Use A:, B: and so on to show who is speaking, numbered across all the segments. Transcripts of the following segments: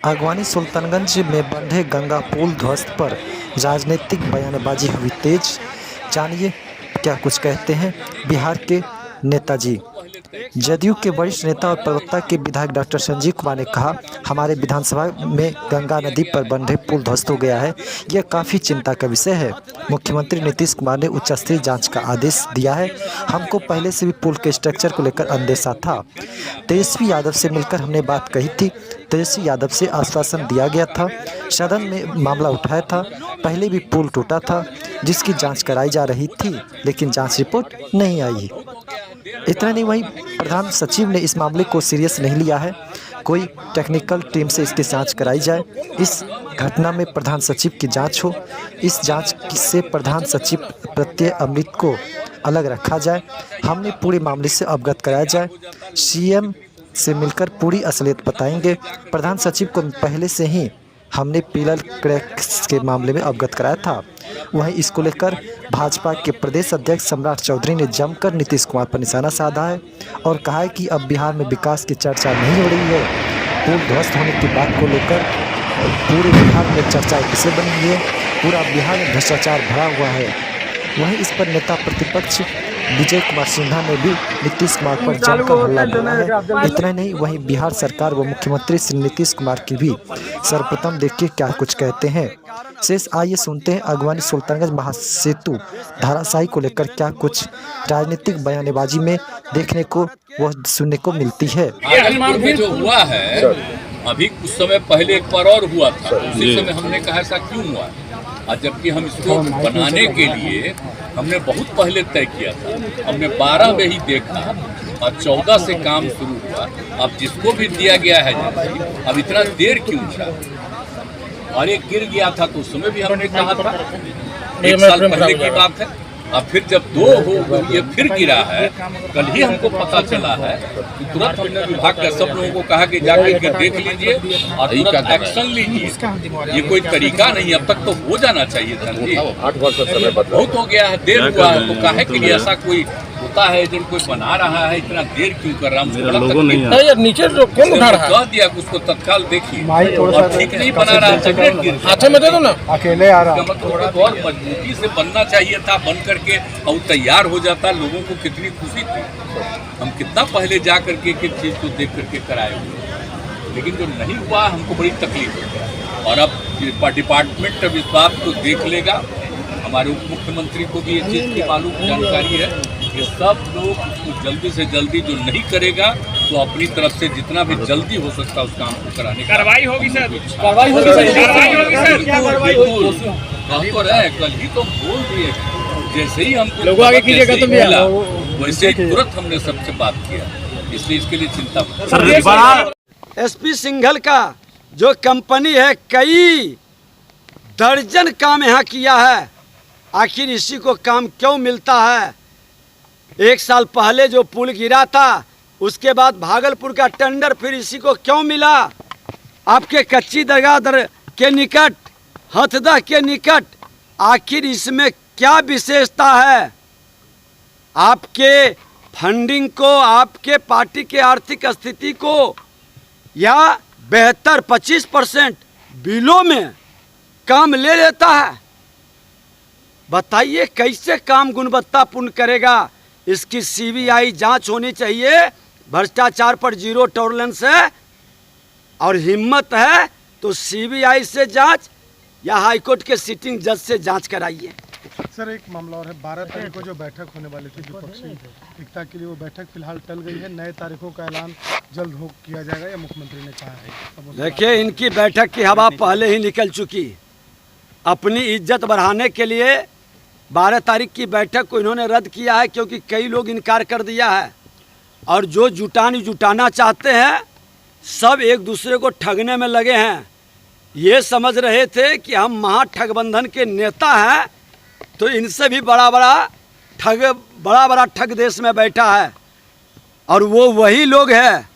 A: आगवानी सुल्तानगंज में बंधे गंगा पुल ध्वस्त पर राजनीतिक बयानबाजी हुई तेज। जानिए क्या कुछ कहते हैं बिहार के नेताजी। जदयू के वरिष्ठ नेता और प्रवक्ता के विधायक डॉक्टर संजीव कुमार ने कहा, हमारे विधानसभा में गंगा नदी पर बंधे पुल ध्वस्त हो गया है। यह काफ़ी चिंता का विषय है। मुख्यमंत्री नीतीश कुमार ने उच्च स्तरीय जांच का आदेश दिया है। हमको पहले से भी पुल के स्ट्रक्चर को लेकर अंदेशा था। तेजस्वी यादव से मिलकर हमने बात कही थी। तेजस्वी यादव से आश्वासन दिया गया था। सदन में मामला उठाया था। पहले भी पुल टूटा था जिसकी जांच कराई जा रही थी, लेकिन जांच रिपोर्ट नहीं आई। इतना नहीं, वहीं प्रधान सचिव ने इस मामले को सीरियस नहीं लिया है। कोई टेक्निकल टीम से इसकी जांच कराई जाए। इस घटना में प्रधान सचिव की जांच हो। इस जांच से प्रधान सचिव प्रत्यय अमृत को अलग रखा जाए। हमने पूरे मामले से अवगत कराया जाए। सीएम से मिलकर पूरी असलियत बताएंगे। प्रधान सचिव को पहले से ही हमने पिलर क्रैक्स के मामले में अवगत कराया था। वहीं इसको लेकर भाजपा के प्रदेश अध्यक्ष सम्राट चौधरी ने जमकर नीतीश कुमार पर निशाना साधा है और कहा है कि अब बिहार में विकास की चर्चा नहीं हो रही है। पुल ध्वस्त होने की बात को लेकर पूरे बिहार में चर्चा किसे बनी है। पूरा बिहार में भ्रष्टाचार भरा हुआ है। वहीं इस पर नेता प्रतिपक्ष विजय कुमार सिन्हा ने भी नीतीश कुमार पर जमकर हमला बोला है। इतना नहीं, वहीं बिहार सरकार व मुख्यमंत्री श्री नीतीश कुमार की भी सर्वप्रथम देखिए क्या कुछ कहते हैं। शेष आइए सुनते हैं आगवानी सुल्तानगंज महासेतु धाराशाही को लेकर क्या कुछ राजनीतिक बयानबाजी में देखने को व सुनने को मिलती है।
B: जो हुआ है अभी कुछ समय पहले एक बार और हुआ था, उसी समय हमने कहा ऐसा क्यों हुआ, और जबकि हम इसको बनाने के लिए हमने बहुत पहले तय किया था। हमने 12 में ही देखा और 14 से काम शुरू हुआ। अब जिसको भी दिया गया है जैसे, अब इतना देर क्यों था। और एक गिर गया था तो उस समय भी हमने कहा था, 1 साल पहले की बात है। अब फिर जब 2 हो ये फिर गिरा है, कल ही हमको पता चला है कि तुरंत हमने विभाग के सब लोगों को कहा कि जाकर के देख लीजिए और तुरंत एक्शन लीजिए। ये कोई तरीका नहीं, अब तक तो हो जाना चाहिए था जी।
C: 8 वर्ष समय
B: बहुत हो गया है, देर हुआ है। तो काहे के लिए ऐसा कोई होता है एजेंट कोई बना रहा है, इतना देर क्यों कर रहा है।
C: यार नीचे कौन उठा रहा है?
B: कह दिया कि उसको तत्काल देखिए और ठीक नहीं बना रहा है।
C: हाथ में दे दो ना,
B: अकेले आ रहा है। थोड़ा तो और मजबूती से बनना चाहिए था, बन करके और तैयार हो जाता। लोगों को कितनी खुशी थी, हम कितना पहले जा करके एक चीज को देख करके कराए हुए, लेकिन जो नहीं हुआ हमको बड़ी तकलीफ हो। और अब डिपार्टमेंट अब इस बात को देख लेगा। हमारे उप मुख्यमंत्री को भी इस चीज़ की मालूम जानकारी है कि सब लोग उसको जल्दी से जल्दी जो नहीं करेगा तो अपनी तरफ से जितना भी जल्दी हो सकता है उस काम को कराने की
D: कार्रवाई होगी सर।
B: कार्रवाई होगी सर। तो रहे कल ही तो बोल दिए, जैसे ही हमको
C: लोगों आगे कीजिएगा तो मिला
B: वैसे ही तुरंत हमने सबसे बात किया, इसलिए इसके लिए चिंता।
E: एसपी सिंघल का जो कंपनी है कई दर्जन काम यहाँ किया है, आखिर इसी को काम क्यों मिलता है। 1 साल पहले जो पुल गिरा था उसके बाद भागलपुर का टेंडर फिर इसी को क्यों मिला। आपके कच्ची दरगाह के निकट, हथदा के निकट, आखिर इसमें क्या विशेषता है। आपके फंडिंग को, आपके पार्टी के आर्थिक स्थिति को या बेहतर 25% बिलों में काम ले लेता है। बताइए कैसे काम गुणवत्तापूर्ण करेगा। इसकी सीबीआई जांच होनी चाहिए। भ्रष्टाचार पर 0 टॉलरेंस है और हिम्मत है तो सीबीआई से जांच या हाईकोर्ट के सिटिंग जज से जांच कराइए।
F: सर एक मामला और है, 12 तारीख को जो बैठक होने वाली थी विपक्षी एकता के लिए, वो बैठक फिलहाल टल गई है। नए तारीखों का ऐलान जल्द हो किया जाएगा या मुख्यमंत्री ने कहा है।
E: देखिए इनकी बैठक की हवा पहले ही निकल चुकी। अपनी इज्जत बढ़ाने के लिए 12 तारीख की बैठक को इन्होंने रद्द किया है, क्योंकि कई लोग इनकार कर दिया है और जो जुटाना चाहते हैं सब एक दूसरे को ठगने में लगे हैं। ये समझ रहे थे कि हम महाठगबंधन के नेता हैं तो इनसे भी बड़ा बड़ा ठग देश में बैठा है। और वो वही लोग हैं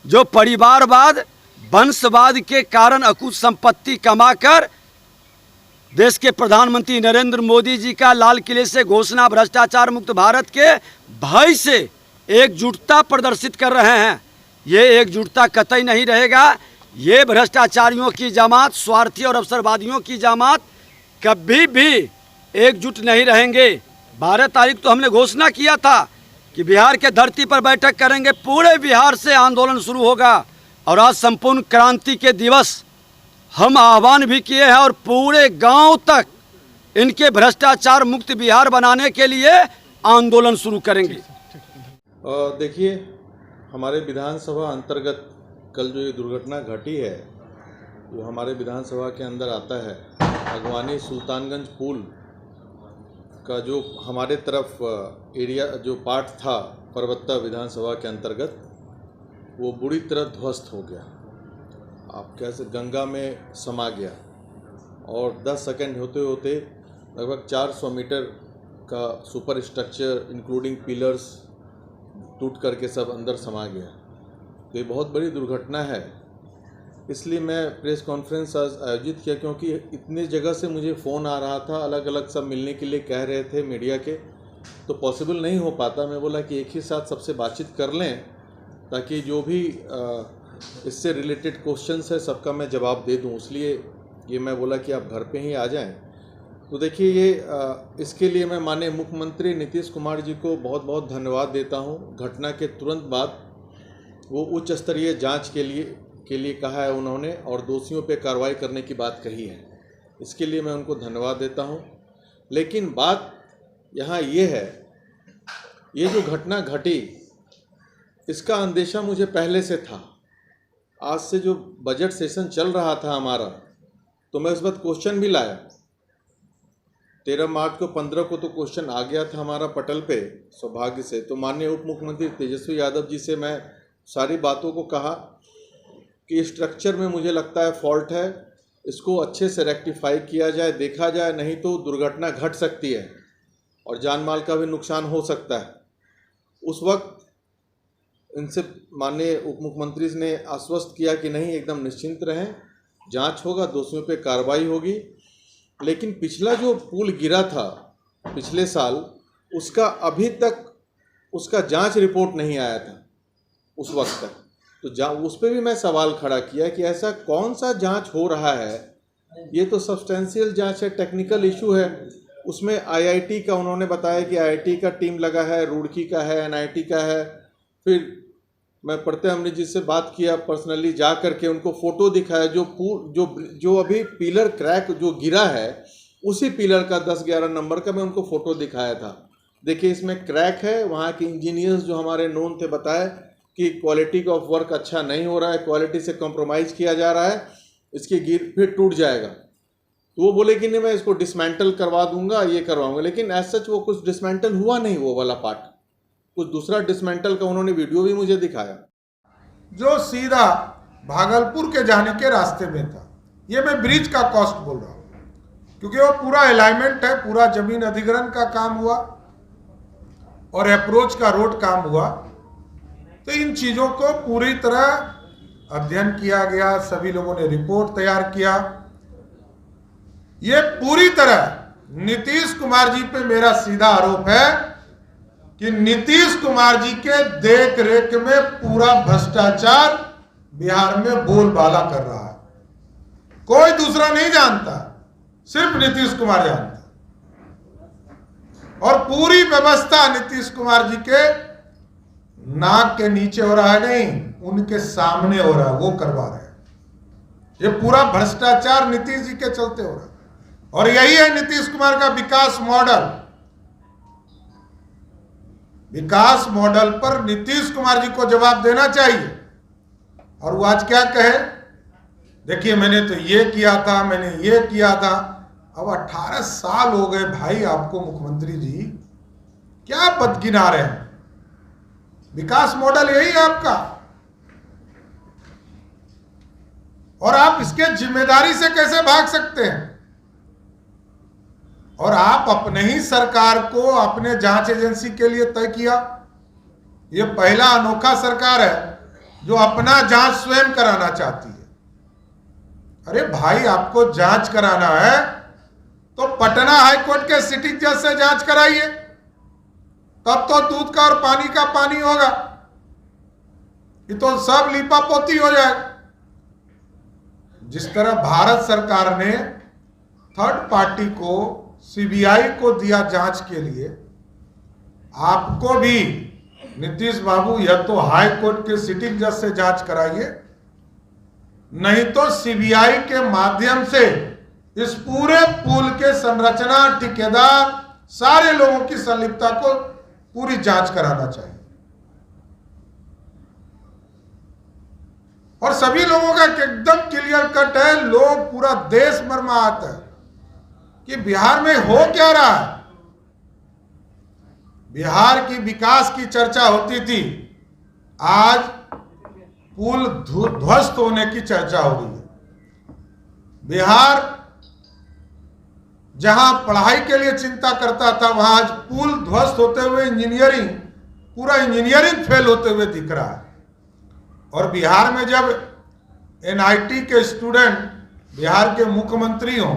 E: जो परिवारवाद, वंशवाद के कारण अकुत संपत्ति कमाकर देश के प्रधानमंत्री नरेंद्र मोदी जी का लाल किले से घोषणा भ्रष्टाचार मुक्त भारत के भय से एकजुटता प्रदर्शित कर रहे हैं। ये एकजुटता कतई नहीं रहेगा। ये भ्रष्टाचारियों की जमात, स्वार्थी और अवसरवादियों की जमात कभी भी एकजुट नहीं रहेंगे। 12 तारीख तो हमने घोषणा किया था कि बिहार के धरती पर बैठक करेंगे, पूरे बिहार से आंदोलन शुरू होगा। और आज संपूर्ण क्रांति के दिवस हम आह्वान भी किए हैं और पूरे गांव तक इनके भ्रष्टाचार मुक्त बिहार बनाने के लिए आंदोलन शुरू करेंगे।
D: देखिए, हमारे विधानसभा अंतर्गत कल जो ये दुर्घटना घटी है वो हमारे विधानसभा के अंदर आता है। अगवानी सुल्तानगंज पुल का जो हमारे तरफ एरिया जो पार्ट था परबत्ता विधानसभा के अंतर्गत, वो बुरी तरह ध्वस्त हो गया। आप कैसे गंगा में समा गया और 10 सेकंड होते होते लगभग 400 मीटर का सुपर स्ट्रक्चर इंक्लूडिंग पिलर्स टूट करके सब अंदर समा गया। तो ये बहुत बड़ी दुर्घटना है। इसलिए मैं प्रेस कॉन्फ्रेंस आज आयोजित किया, क्योंकि इतनी जगह से मुझे फ़ोन आ रहा था, अलग अलग सब मिलने के लिए कह रहे थे मीडिया के, तो पॉसिबल नहीं हो पाता। मैं बोला कि एक ही साथ सबसे बातचीत कर लें ताकि जो भी इससे रिलेटेड क्वेश्चंस है सबका मैं जवाब दे दूं। इसलिए ये मैं बोला कि आप घर पे ही आ जाएं। तो देखिए, ये इसके लिए मैं माननीय मुख्यमंत्री नीतीश कुमार जी को बहुत बहुत धन्यवाद देता हूं। घटना के तुरंत बाद वो उच्च स्तरीय जांच के लिए कहा है उन्होंने और दोषियों पे कार्रवाई करने की बात कही है। इसके लिए मैं उनको धन्यवाद देता हूं। लेकिन बात यहाँ ये है, ये जो घटना घटी इसका अंदेशा मुझे पहले से था। आज से जो बजट सेशन चल रहा था हमारा, तो मैं उस वक्त क्वेश्चन भी लाया। 13 मार्च को 15 को तो क्वेश्चन आ गया था हमारा पटल पे, सौभाग्य से। तो माननीय उप मुख्यमंत्री तेजस्वी यादव जी से मैं सारी बातों को कहा कि स्ट्रक्चर में मुझे लगता है फॉल्ट है, इसको अच्छे से रेक्टिफाई किया जाए, देखा जाए, नहीं तो दुर्घटना घट सकती है और जान माल का भी नुकसान हो सकता है। उस वक्त इनसे माननीय उप मुख्यमंत्री ने आश्वस्त किया कि नहीं, एकदम निश्चिंत रहें, जांच होगा, दोषियों पे कार्रवाई होगी। लेकिन पिछला जो पुल गिरा था पिछले साल, उसका अभी तक उसका जांच रिपोर्ट नहीं आया था उस वक्त तक। तो उस पर भी मैं सवाल खड़ा किया कि ऐसा कौन सा जांच हो रहा है, ये तो सब्सटेंशियल जांच है, टेक्निकल इशू है। उसमें आईआईटी का उन्होंने बताया कि आईआईटी का टीम लगा है, रुड़की का है, एनआईटी का है। फिर मैं प्रत्यय अमृत जी से बात किया, पर्सनली जा करके उनको फ़ोटो दिखाया। जो अभी पिलर क्रैक जो गिरा है, उसी पिलर का 10-11 नंबर का मैं उनको फ़ोटो दिखाया था। देखिए, इसमें क्रैक है। वहाँ के इंजीनियर्स जो हमारे नोन थे बताए कि क्वालिटी ऑफ वर्क अच्छा नहीं हो रहा है, क्वालिटी से कॉम्प्रोमाइज़ किया जा रहा है, इसके गिर फिर टूट जाएगा। तो वो बोले कि नहीं, मैं इसको डिसमेंटल करवा दूंगा, ये करवाऊंगा। लेकिन एज सच वो कुछ डिसमेंटल हुआ नहीं, वो वाला पार्ट, कुछ दूसरा डिसमेंटल का उन्होंने वीडियो भी मुझे दिखाया
G: जो सीधा भागलपुर के जाने के रास्ते में था। ये मैं ब्रिज का कॉस्ट बोल रहा हूँ, क्योंकि वो पूरा अलाइनमेंट है, पूरा जमीन अधिग्रहण का काम हुआ और अप्रोच का रोड काम हुआ। तो इन चीज़ों को पूरी तरह अध्ययन किया गया, सभी लोगों ने रिपोर्ट तैयार किया। ये पूरी तरह नीतीश कुमार जी पे मेरा सीधा आरोप है कि नीतीश कुमार जी के देख रेख में पूरा भ्रष्टाचार बिहार में बोलबाला कर रहा है। कोई दूसरा नहीं जानता, सिर्फ नीतीश कुमार जानता। और पूरी व्यवस्था नीतीश कुमार जी के नाक के नीचे हो रहा है, नहीं, उनके सामने हो रहा है, वो करवा रहे हैं। ये पूरा भ्रष्टाचार नीतीश जी के चलते हो रहा है। और यही है नीतीश कुमार का विकास मॉडल। विकास मॉडल पर नीतीश कुमार जी को जवाब देना चाहिए। और वो आज क्या कहे, देखिए मैंने तो ये किया था, मैंने ये किया था। अब 18 साल हो गए भाई आपको मुख्यमंत्री जी, क्या बदगिना रहे हैं? विकास मॉडल यही है आपका, और आप इसके जिम्मेदारी से कैसे भाग सकते हैं? और आप अपने ही सरकार को अपने जांच एजेंसी के लिए तय किया। ये पहला अनोखा सरकार है जो अपना जांच स्वयं कराना चाहती है। अरे भाई, आपको जांच कराना है तो पटना हाईकोर्ट के सिटिंग जज से जांच कराइए, तब तो दूध का और पानी का पानी होगा। ये तो सब लीपा पोती हो जाएगा। जिस तरह भारत सरकार ने थर्ड पार्टी को सीबीआई को दिया जांच के लिए, आपको भी नीतीश बाबू या तो हाई कोर्ट के सिटिंग जज से जांच कराइए, नहीं तो सीबीआई के माध्यम से इस पूरे पुल के संरचना, ठेकेदार, सारे लोगों की संलिप्तता को पूरी जांच कराना चाहिए। और सभी लोगों का एकदम क्लियर कट है, लोग पूरा देश मर्माहत है कि बिहार में हो क्या रहा है। बिहार की विकास की चर्चा होती थी, आज पुल ध्वस्त होने की चर्चा हो रही है। बिहार जहां पढ़ाई के लिए चिंता करता था, वहां आज पुल ध्वस्त होते हुए पूरा इंजीनियरिंग फेल होते हुए दिख रहा है। और बिहार में जब एनआईटी के स्टूडेंट बिहार के मुख्यमंत्री हों,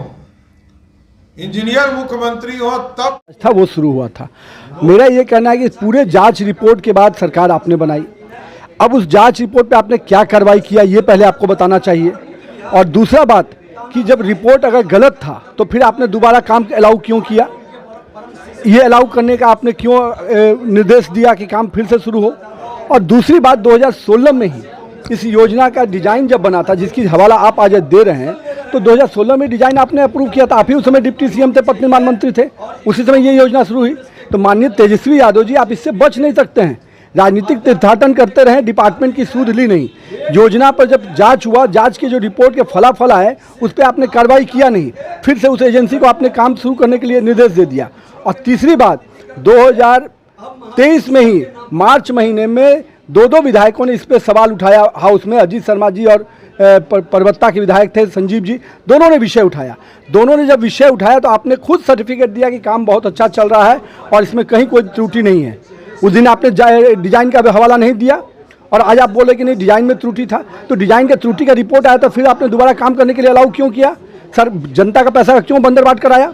G: इंजीनियर मुख्यमंत्री हो, तब
H: था वो शुरू हुआ था। मेरा ये कहना है कि पूरे जांच रिपोर्ट के बाद सरकार आपने बनाई, अब उस जांच रिपोर्ट पे आपने क्या कार्रवाई किया ये पहले आपको बताना चाहिए। और दूसरा बात कि जब रिपोर्ट अगर गलत था तो फिर आपने दोबारा काम अलाउ क्यों किया, ये अलाउ करने का आपने क्यों निर्देश दिया कि काम फिर से शुरू हो। और दूसरी बात, 2016 में ही इस योजना का डिजाइन जब बना था, जिसकी हवाला आप आज दे रहे हैं, तो 2016 में डिजाइन आपने अप्रूव किया था। आप ही उस समय डिप्टी सीएम थे, पथ निर्माण मंत्री थे, उसी समय ये योजना शुरू हुई। तो माननीय तेजस्वी यादव जी, आप इससे बच नहीं सकते हैं। राजनीतिक तीर्थाटन करते रहे, डिपार्टमेंट की सूद ली नहीं। योजना पर जब जांच हुआ, जांच की जो रिपोर्ट के फलाफल आए उस पर आपने कार्रवाई किया नहीं, फिर से उस एजेंसी को आपने काम शुरू करने के लिए निर्देश दे दिया। और तीसरी बात, 2023 में ही मार्च महीने में दो विधायकों ने इस पर सवाल उठाया हाउस में, अजीत शर्मा जी और परबत्ता के विधायक थे संजीव जी, दोनों ने विषय उठाया। दोनों ने जब विषय उठाया तो आपने खुद सर्टिफिकेट दिया कि काम बहुत अच्छा चल रहा है और इसमें कहीं कोई त्रुटि नहीं है। उस दिन आपने डिजाइन का हवाला नहीं दिया और आज आप बोले कि नहीं डिजाइन में त्रुटि था। तो डिजाइन के त्रुटि का रिपोर्ट आया तो फिर आपने दोबारा काम करने के लिए अलाउ क्यों किया? सर, जनता का पैसा क्यों बंदरबाट कराया?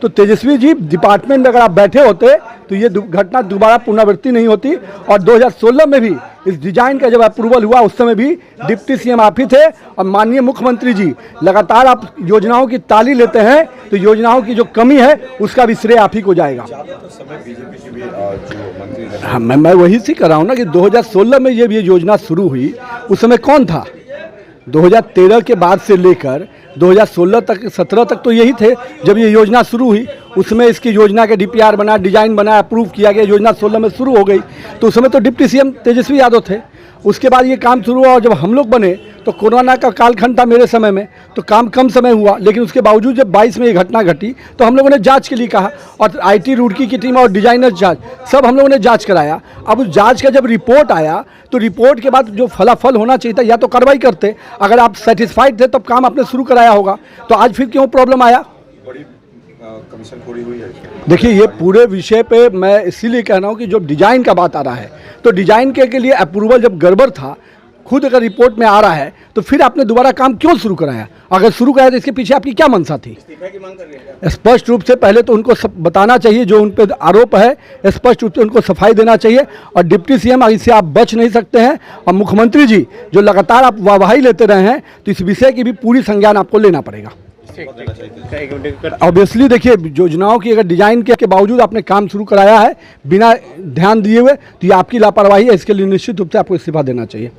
H: तो तेजस्वी जी, डिपार्टमेंट में अगर आप बैठे होते तो ये घटना दोबारा पुनरावृत्ति नहीं होती। और 2016 में भी इस डिजाइन का जब अप्रूवल हुआ उस समय भी डिप्टी सीएम आप ही थे और माननीय मुख्यमंत्री जी, लगातार आप योजनाओं की ताली लेते हैं तो योजनाओं की जो कमी है उसका भी श्रेय आप ही को जाएगा। हाँ, मैं वही से कर रहा हूँ ना कि 2016 में ये योजना शुरू हुई, उस समय कौन था? 2013 के बाद से लेकर 2016 तक, 17 तक तो यही थे जब ये योजना शुरू हुई। उसमें इसकी योजना के डीपीआर बना, डिजाइन बना, अप्रूव किया गया, योजना 16 में शुरू हो गई। तो उस समय तो डिप्टी सीएम तेजस्वी यादव थे। उसके बाद ये काम शुरू हुआ और जब हम लोग बने तो कोरोना का कालखंड था मेरे समय में, तो काम कम समय हुआ। लेकिन उसके बावजूद जब 22 में ये घटना घटी तो हम लोगों ने जांच के लिए कहा और आईटी रुड़की की टीम और डिजाइनर जांच सब हम लोगों ने जांच कराया। अब उस जांच का जब रिपोर्ट आया तो रिपोर्ट के बाद जो फलाफल होना चाहिए था, या तो कार्रवाई करते, अगर आप सेटिस्फाइड थे तब काम आपने शुरू कराया होगा। तो आज फिर क्यों प्रॉब्लम आया?
C: कमीशन पूरी हुई है।
H: देखिए, ये पूरे विषय पे मैं इसीलिए कह रहा हूँ कि जो डिजाइन का बात आ रहा है, तो डिजाइन के लिए अप्रूवल जब गड़बड़ था, खुद अगर रिपोर्ट में आ रहा है तो फिर आपने दोबारा काम क्यों शुरू कराया? अगर शुरू कराया तो इसके पीछे आपकी क्या मंशा थी? स्पष्ट रूप से पहले तो उनको बताना चाहिए, जो उन पर आरोप है स्पष्ट रूप से उनको सफाई देना चाहिए। और डिप्टी सीएम, इससे आप बच नहीं सकते हैं। और मुख्यमंत्री जी, जो लगातार आप वाहवाही लेते रहे हैं, तो इस विषय की भी पूरी संज्ञान आपको लेना पड़ेगा। ऑब्वियसली देखिए, योजनाओं की अगर डिजाइन के बावजूद आपने काम शुरू कराया है बिना ध्यान दिए हुए, तो ये आपकी लापरवाही है। इसके लिए निश्चित रूप से आपको इस्तीफा देना चाहिए।